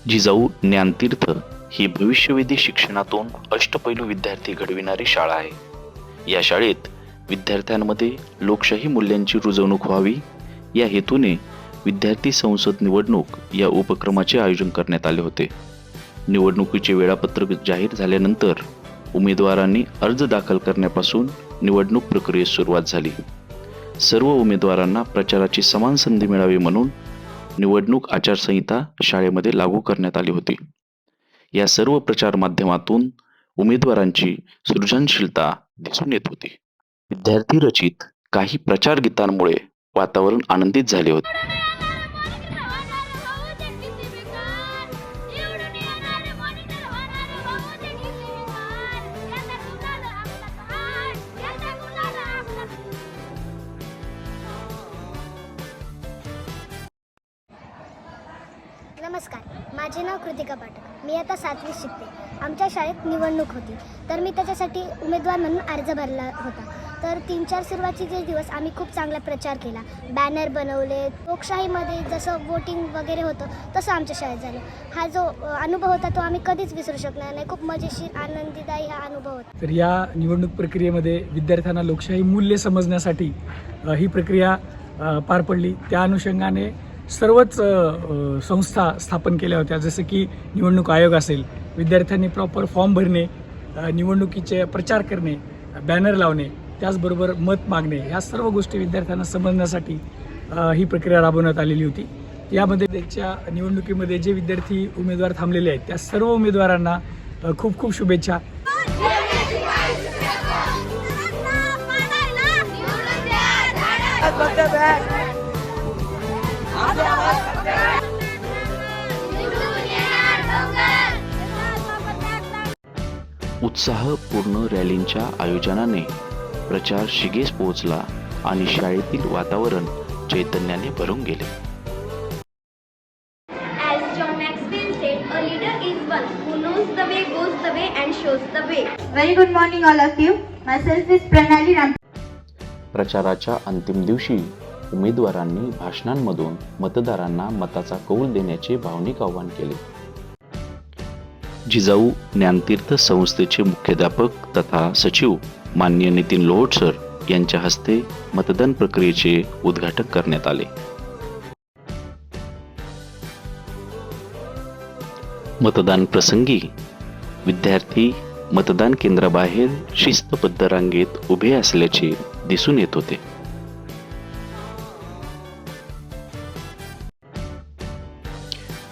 जिजाऊ ज्ञानतीर्थ ही भविष्यवेधी शिक्षणातून अष्टपैलू विद्यार्थी घडविणारी शाळा आहे. या शाळेत विद्यार्थ्यांमध्ये लोकशाही मूल्यांची रुजवणूक व्हावी या हेतूने विद्यार्थी संसद निवडणूक या उपक्रमाचे आयोजन करण्यात आले होते. निवडणुकीचे वेळापत्रक जाहीर झाल्यानंतर उमेदवारांनी अर्ज दाखल करण्यापासून निवडणूक प्रक्रियेस सुरुवात झाली. सर्व उमेदवारांना प्रचाराची समान संधी मिळावी म्हणून निवडणूक आचारसंहिता शाळेमध्ये लागू करण्यात आली होती. या सर्व प्रचार माध्यमातून उमेदवारांची सृजनशीलता दिसून येत होती. विद्यार्थी रचित काही प्रचार गीतांमुळे वातावरण आनंदित झाले होते. नमस्कार, माझे नाव कृतिका पाठक. मी आता 7वीत शिकते. आमच्या शाळेत निवडणूक होती, तर मी त्याच्यासाठी उमेदवार म्हणून अर्ज भरला होता. तर 3-4 सुरुवातीचे दिवस आम्ही खूप चांगला प्रचार केला. बॅनर बनवले. लोकशाहीमध्ये जसं वोटिंग वगैरे होतं तसं आमच्या शाळेत झालं. हा जो अनुभव होता तो आम्ही कधीच विसरू शकणार नाही. खूप मजेशीर, आनंदीदायी हा अनुभव होता. तर या निवडणूक प्रक्रियेमध्ये विद्यार्थ्यांना लोकशाही मूल्य समजण्यासाठी ही प्रक्रिया पार पडली. त्या अनुषंगाने सर्वच संस्था स्थापन केल्या होत्या, जसं की निवडणूक आयोग असेल. विद्यार्थ्यांनी प्रॉपर फॉर्म भरणे, निवडणुकीचे प्रचार करणे, बॅनर लावणे, त्याचबरोबर मत मागणे, ह्या सर्व गोष्टी विद्यार्थ्यांना समजण्यासाठी ही प्रक्रिया राबवण्यात आलेली होती. यामध्ये त्याच्या निवडणुकीमध्ये जे विद्यार्थी उमेदवार थांबलेले आहेत त्या सर्व उमेदवारांना खूप खूप शुभेच्छा. उत्साहपूर्ण रॅलींच्या आयोजनाने प्रचार शिगेस पोहोचला आणि शाळेतील वातावरण चैतन्याने भरून गेले. As John Maxwell said, a leader is one who knows the way, goes the way and shows the way. Very good morning all of you. Myself is Pranali Ram. प्रचाराच्या अंतिम दिवशी उमेदवारांनी भाषणांमधून मतदारांना मताचा कौल देण्याचे भावनिक आवाहन केले. जिजाऊ ज्ञानतीर्थ संस्थेचे मुख्याध्यापक तथा सचिव माननीय नितीन लोहोट सर यांच्या हस्ते मतदान प्रक्रियेचे उद्घाटन करण्यात आले. मतदान प्रसंगी विद्यार्थी मतदान केंद्राबाहेर शिस्तबद्ध रांगेत उभे असल्याचे दिसून येत होते.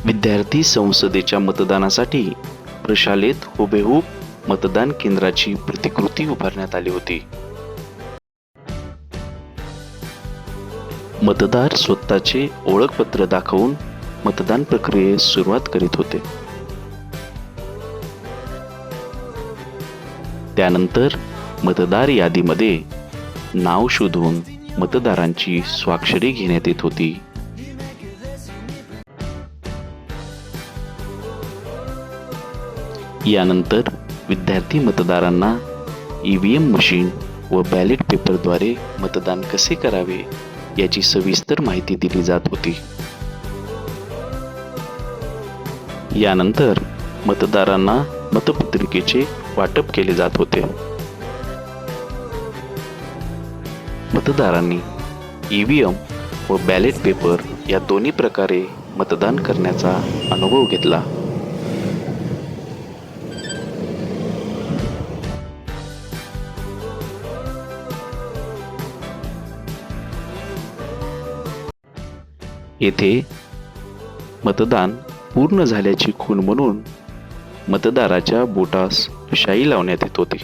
विद्यार्थी संसदेच्या मतदानासाठी प्रशालेत हुबेहूब मतदान केंद्राची प्रतिकृती उभारण्यात आली होती. मतदार स्वतःचे ओळखपत्र दाखवून मतदान प्रक्रियेस सुरुवात करीत होते. त्यानंतर मतदार यादीमध्ये नाव शोधून मतदारांची स्वाक्षरी घेण्यात येत होती. यानंतर विद्यार्थी मतदारांना EVM मशीन व बॅलेट पेपरद्वारे मतदान कसे करावे याची सविस्तर माहिती दिली जात होती. यानंतर मतदारांना मतपत्रिकेचे वाटप केले जात होते. मतदारांनी EVM व बॅलेट पेपर या दोन्ही प्रकारे मतदान करण्याचा अनुभव घेतला. येथे मतदान पूर्ण झाल्याची खूण म्हणून मतदाराच्या बोटास शाई लावण्यात येत होती.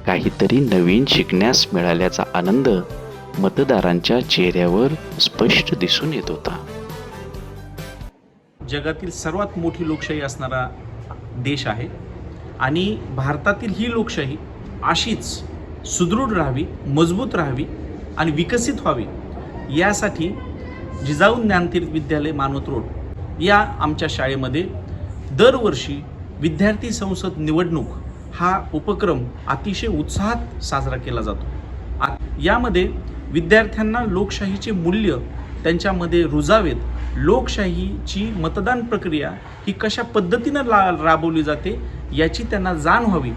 काहीतरी नवीन शिकण्यास मिळाल्याचा आनंद मतदारांच्या चेहऱ्यावर स्पष्ट दिसून येत होता. जगातील सर्वात मोठी लोकशाही असणारा देश आहे आणि भारतातील ही लोकशाही अशीच सुदृढ राहावी, मजबूत राहावी आणि विकसित व्हावी यासाठी जिजाऊ ज्ञानतीर्थ विद्यालय मानवत रोड या आमच्या शाळेमध्ये दरवर्षी विद्यार्थी संसद निवडणूक हा उपक्रम अतिशय उत्साहात साजरा केला जातो. यामध्ये विद्यार्थ्यांना लोकशाहीचे मूल्य त्यांच्यामध्ये रुजावेत, लोकशाहीची मतदान प्रक्रिया ही कशा पद्धतीनं राबवली जाते याची त्यांना जाण व्हावी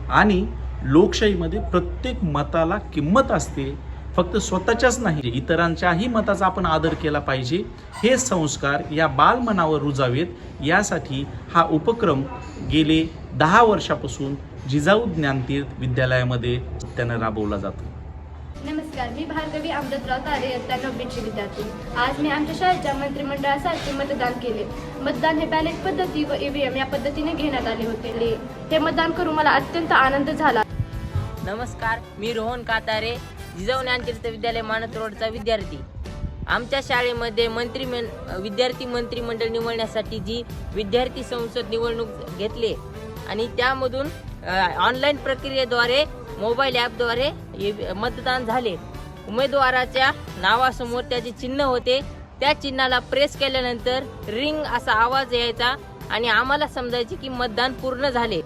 आणि लोकशाहीमध्ये प्रत्येक मताला किंमत असते, फक्त स्वतःच्याच नाही इतरांच्याही मताचा आपण आदर केला पाहिजे. हे संस्कार या बालमनावर रुजावेत यासाठी हा उपक्रम गेले 10 वर्षापासून जिजाऊ ज्ञानतीर्थ विद्यालयामध्ये त्यानं राबवला जातो. नमस्कार, मी भार्गवी अमृतराव तारे इयत्ता 9वीची विद्यार्थी. आज मी आमच्या शाळेच्या मंत्रिमंडळासाठी मतदान केले. मतदान हे बॅलेट पद्धती व EVM या पद्धतीने घेण्यात आले होते. हे मतदान करून मला अत्यंत आनंद झाला. नमस्कार, मी रोहन कातारे, जिजाऊ ज्ञानतीर्थ विद्यालय मानवत रोडचा विद्यार्थी. आमच्या शाळेमध्ये विद्यार्थी मंत्रिमंडळ निवडण्यासाठी जी विद्यार्थी संसद निवडणूक घेतली आणि त्यामधून ऑनलाईन प्रक्रियेद्वारे मोबाईल ॲपद्वारे मतदान झाले. उमेदवाराच्या नावासमोर त्याचे चिन्ह होते, त्या चिन्हाला प्रेस केल्यानंतर रिंग असा आवाज यायचा आणि आम्हाला समजायचे की मतदान पूर्ण झाले.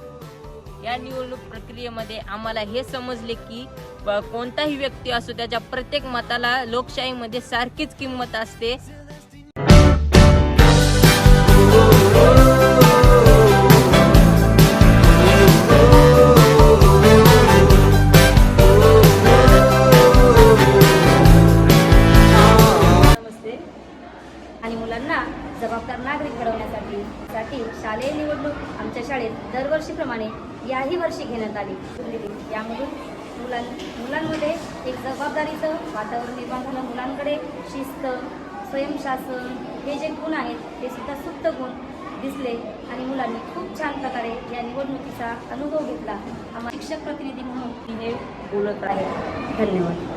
या निवडणूक प्रक्रियेमध्ये आम्हाला हे समजले की कोणताही व्यक्ती असो त्याच्या प्रत्येक मताला लोकशाहीमध्ये सारखीच किंमत असते. आणि मुलांना जबाबदार नागरिक घडवण्यासाठी शालेय निवडणूक आमच्या शाळेत दरवर्षीप्रमाणे याही वर्षी घेण्यात आली. यामधून मुलांमध्ये एक जबाबदारीचं वातावरण निर्माण झालं. मुलांकडे शिस्त, स्वयंशासन हे जे गुण आहेत ते सुद्धा सुप्त गुण दिसले आणि मुलांनी खूप छान प्रकारे या निवडणुकीचा अनुभव घेतला. आम्हाला शिक्षक प्रतिनिधी म्हणून मी हे बोलत आहे. धन्यवाद.